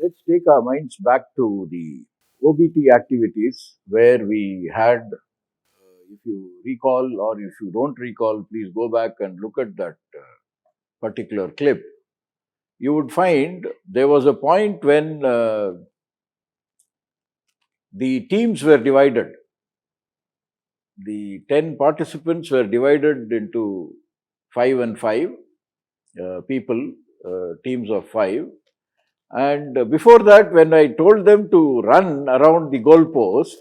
Let's take our minds back to the OBT activities where we had, if you recall or if you don't recall, please go back and look at that particular clip. You would find there was a point when the teams were divided. The 10 participants were divided into 5 and 5 people, teams of 5. And before that, when I told them to run around the goalpost,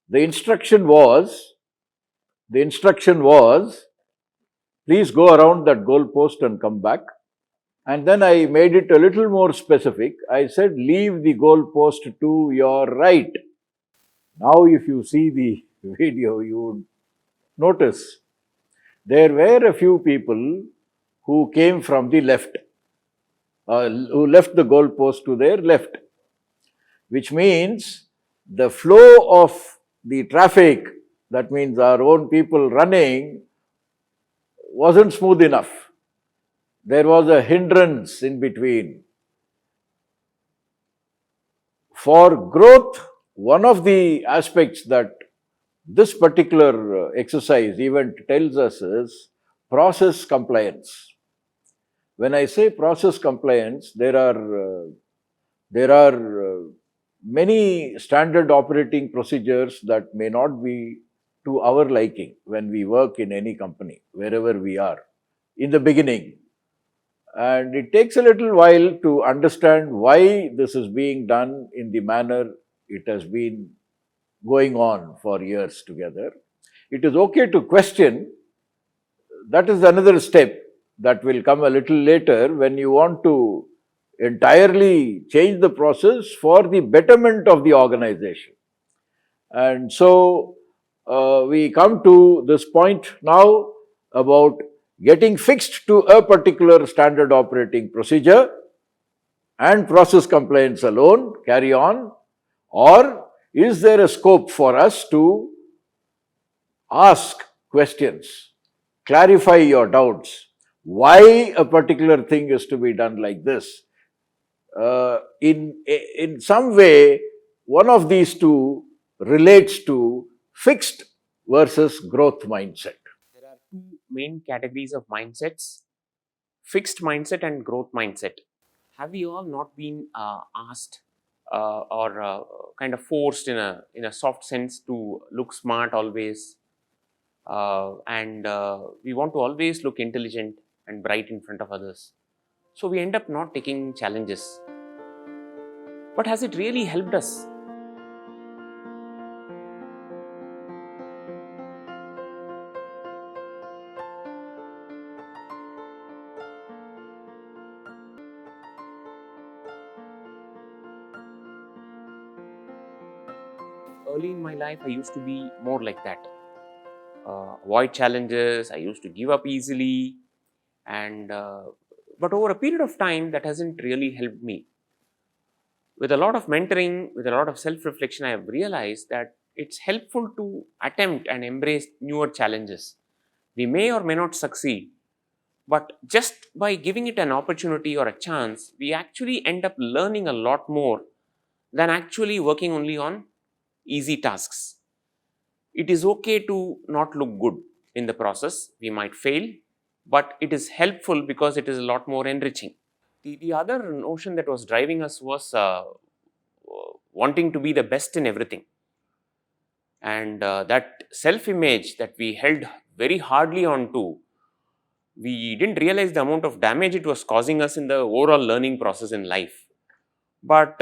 the instruction was, please go around that goalpost and come back. And then I made it a little more specific. I said, leave the goalpost to your right. Now, if you see the video, you would notice there were a few people who came from the left, who left the goalpost to their left, which means the flow of the traffic, that means our own people running, wasn't smooth enough. There was a hindrance in between. For growth, one of the aspects that this particular exercise event tells us is process compliance. When I say process compliance, there are many standard operating procedures that may not be to our liking when we work in any company, wherever we are, in the beginning. And it takes a little while to understand why this is being done in the manner it has been going on for years together. It is okay to question. That is another step that will come a little later when you want to entirely change the process for the betterment of the organization. And so we come to this point now about getting fixed to a particular standard operating procedure and process compliance alone, carry on, or is there a scope for us to ask questions, clarify your doubts, why a particular thing is to be done like this? In some way, one of these two relates to fixed versus growth mindset. There are two main categories of mindsets: fixed mindset and growth mindset. Have you all not been asked or kind of forced in a soft sense to look smart always, and we want to always look intelligent and bright in front of others? So we end up not taking challenges. But has it really helped us? Early in my life, I used to be more like that. Avoid challenges, I used to give up easily, and but over a period of time, that hasn't really helped me. With a lot of mentoring, with a lot of self-reflection, I have realized that it's helpful to attempt and embrace newer challenges. We may or may not succeed, but just by giving it an opportunity or a chance, we actually end up learning a lot more than actually working only on easy tasks. It is okay to not look good in the process. We might fail, but it is helpful because it is a lot more enriching. The other notion that was driving us was wanting to be the best in everything. And that self-image that we held very hardly onto, we didn't realize the amount of damage it was causing us in the overall learning process in life. But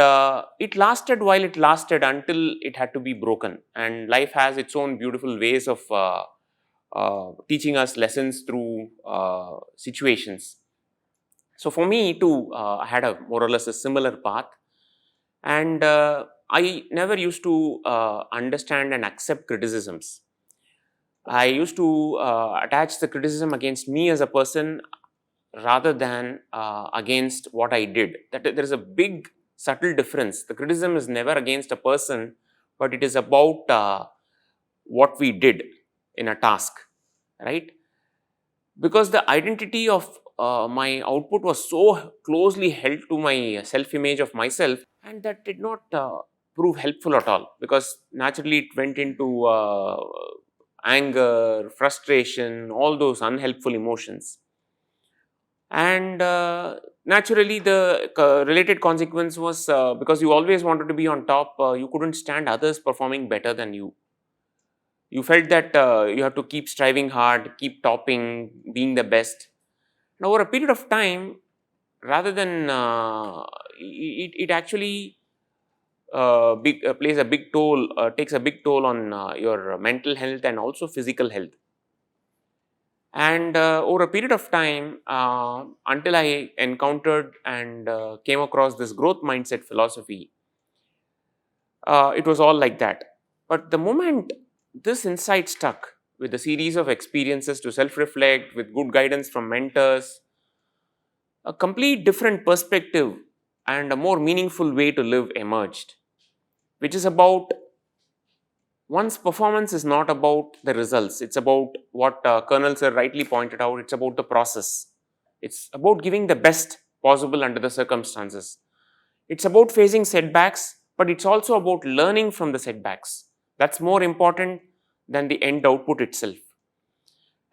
it lasted while it lasted until it had to be broken. And life has its own beautiful ways of teaching us lessons through situations. So for me too, I had a more or less a similar path, and I never used to understand and accept criticisms. I used to attach the criticism against me as a person rather than against what I did. That there is a big subtle difference. The criticism is never against a person, but it is about what we did in a task, right? Because the identity of my output was so closely held to my self-image of myself, and that did not prove helpful at all, because naturally it went into anger, frustration, all those unhelpful emotions. And naturally the related consequence was, because you always wanted to be on top, you couldn't stand others performing better than you. You felt that you have to keep striving hard, keep topping, being the best. Now over a period of time, rather than it actually plays a big toll, takes a big toll on your mental health and also physical health. And over a period of time, until I encountered and came across this growth mindset philosophy, it was all like that. But the moment this insight stuck, with a series of experiences to self reflect, with good guidance from mentors, a complete different perspective and a more meaningful way to live emerged, which is about one's performance is not about the results. It's about what Colonel Sir rightly pointed out. It's about the process. It's about giving the best possible under the circumstances. It's about facing setbacks, but it's also about learning from the setbacks. That's more important than the end output itself.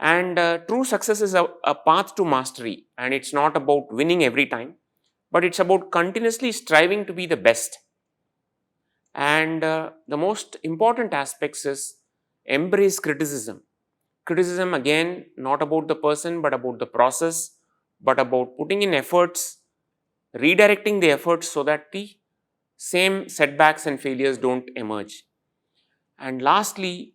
And true success is a path to mastery, and it's not about winning every time, but it's about continuously striving to be the best. And the most important aspects is embrace criticism. Criticism, again, not about the person, but about the process, but about putting in efforts, redirecting the efforts so that the same setbacks and failures don't emerge. And lastly,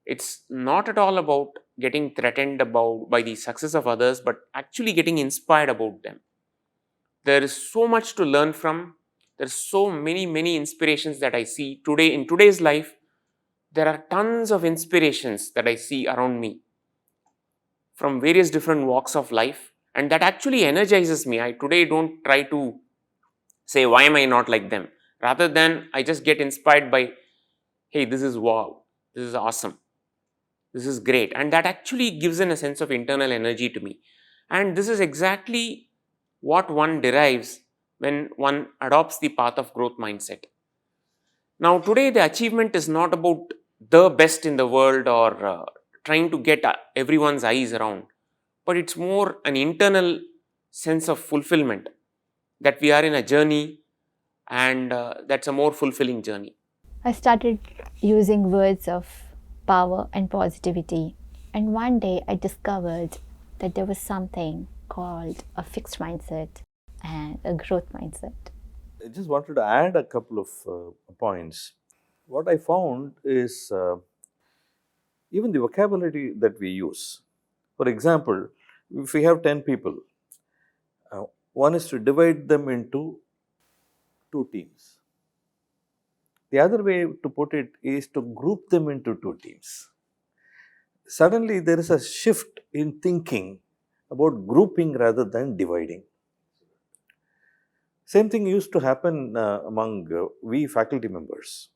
it's not at all about getting threatened about by the success of others, but actually getting inspired about them. There is so much to learn from. There's so many inspirations that I see today in today's life. There are tons of inspirations that I see around me from various different walks of life, and that actually energizes me. I today don't try to say why am I not like them. Rather than I just get inspired by, hey, this is wow, this is awesome, this is great, and that actually gives in a sense of internal energy to me. And this is exactly what one derives when one adopts the path of growth mindset. Now, today, the achievement is not about the best in the world or trying to get everyone's eyes around, but it's more an internal sense of fulfillment that we are in a journey, and that's a more fulfilling journey. I started using words of power and positivity, and one day I discovered that there was something called a fixed mindset and a growth mindset. I just wanted to add a couple of points. What I found is even the vocabulary that we use. For example, if we have 10 people, one is to divide them into two teams. The other way to put it is to group them into two teams. Suddenly, there is a shift in thinking about grouping rather than dividing. Same thing used to happen among we faculty members.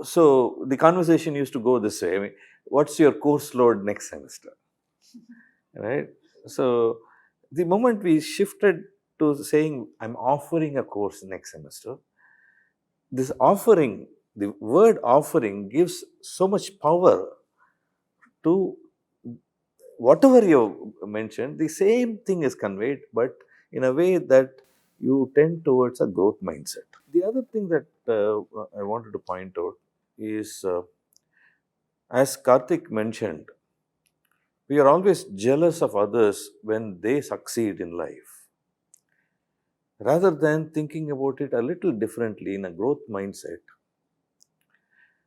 So the conversation used to go this way. I mean, what's your course load next semester? Right? So the moment we shifted to saying, I'm offering a course next semester, this offering, the word offering gives so much power to whatever you mentioned. The same thing is conveyed, but in a way that you tend towards a growth mindset. The other thing that I wanted to point out is, as Kartic mentioned, we are always jealous of others when they succeed in life. Rather than thinking about it a little differently in a growth mindset,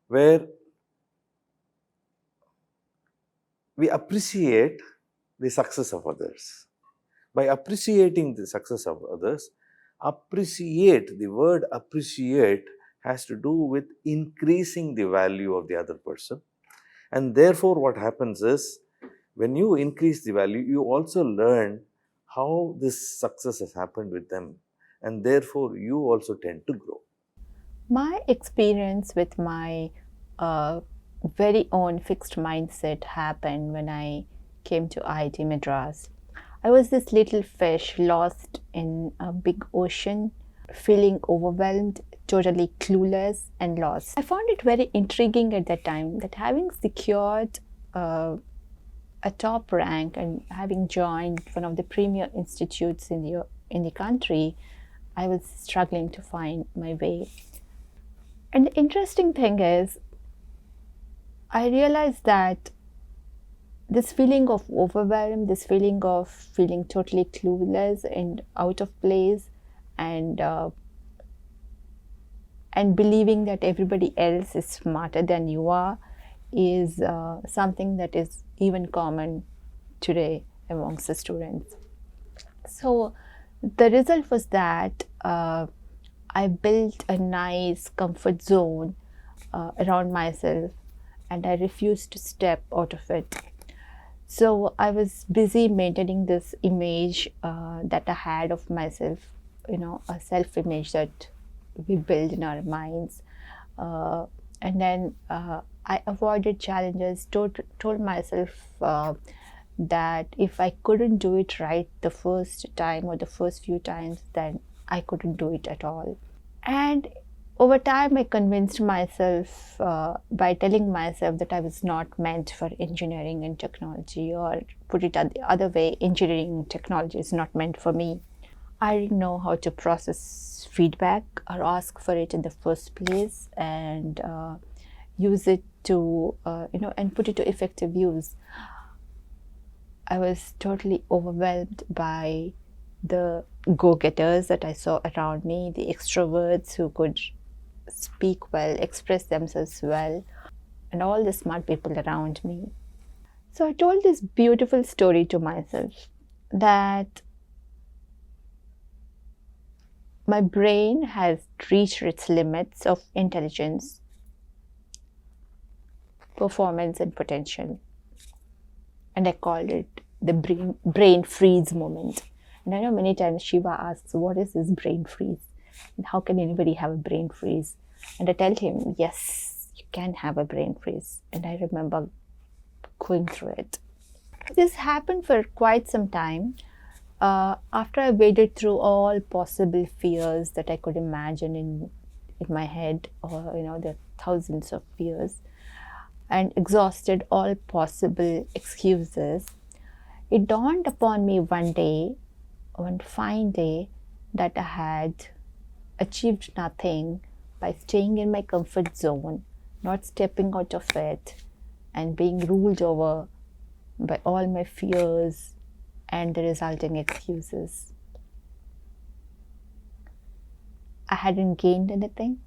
where we appreciate the success of others. By appreciating the success of others, appreciate, the word appreciate has to do with increasing the value of the other person. And therefore, what happens is, when you increase the value, you also learn how this success has happened with them. And therefore, you also tend to grow. My experience with my very own fixed mindset happened when I came to IIT Madras. I was this little fish lost in a big ocean, feeling overwhelmed, totally clueless and lost. I found it very intriguing at that time that having secured a top rank and having joined one of the premier institutes in the country, I was struggling to find my way. And the interesting thing is, I realized that this feeling of overwhelm, this feeling of feeling totally clueless and out of place, and believing that everybody else is smarter than you are, is something that is even common today amongst the students. So the result was that I built a nice comfort zone around myself, and I refused to step out of it. So I was busy maintaining this image that I had of myself, a self-image that we build in our minds. And then I avoided challenges, told myself that if I couldn't do it right the first time or the first few times, then I couldn't do it at all. And over time, I convinced myself by telling myself that I was not meant for engineering and technology, or put it the other way, engineering and technology is not meant for me. I didn't know how to process feedback or ask for it in the first place, and use it to, and put it to effective use. I was totally overwhelmed by the go-getters that I saw around me, the extroverts who could speak well, express themselves well, and all the smart people around me. So I told this beautiful story to myself that my brain has reached its limits of intelligence, performance, and potential. And I called it the brain freeze moment. And I know many times Shiva asks, what is this brain freeze? And how can anybody have a brain freeze? And I tell him, yes, you can have a brain freeze. And I remember going through it. This happened for quite some time. After I waded through all possible fears that I could imagine in my head, or the thousands of fears, and exhausted all possible excuses, it dawned upon me one fine day, that I had achieved nothing by staying in my comfort zone, not stepping out of it, and being ruled over by all my fears and the resulting excuses. I hadn't gained anything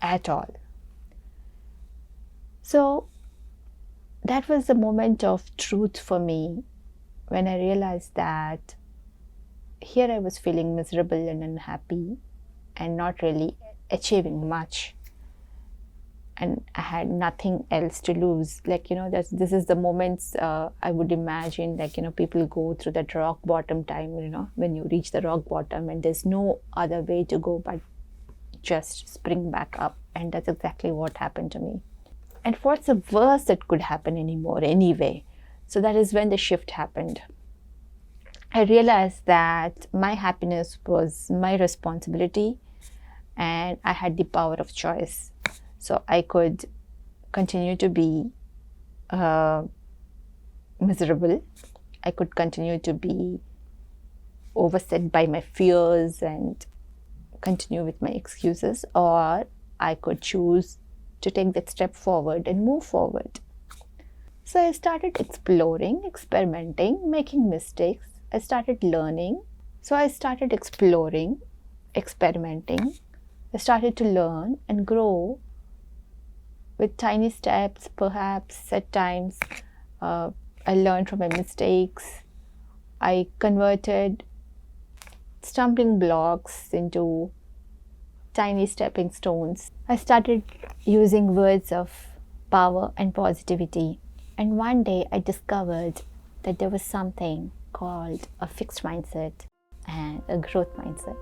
at all. So that was the moment of truth for me, when I realized that here I was feeling miserable and unhappy and not really achieving much. And I had nothing else to lose. This is the moments I would imagine, people go through that rock bottom time, when you reach the rock bottom and there's no other way to go but just spring back up. And that's exactly what happened to me. And what's the worst that could happen anymore anyway? So that is when the shift happened. I realized that my happiness was my responsibility, and I had the power of choice. So I could continue to be miserable. I could continue to be overset by my fears and continue with my excuses, or I could choose to take that step forward and move forward. So I started exploring, experimenting, making mistakes. I started learning. So I started exploring, experimenting. I started to learn and grow with tiny steps, perhaps at times. I learned from my mistakes. I converted stumbling blocks into tiny stepping stones. I started using words of power and positivity. And one day I discovered that there was something called a fixed mindset and a growth mindset.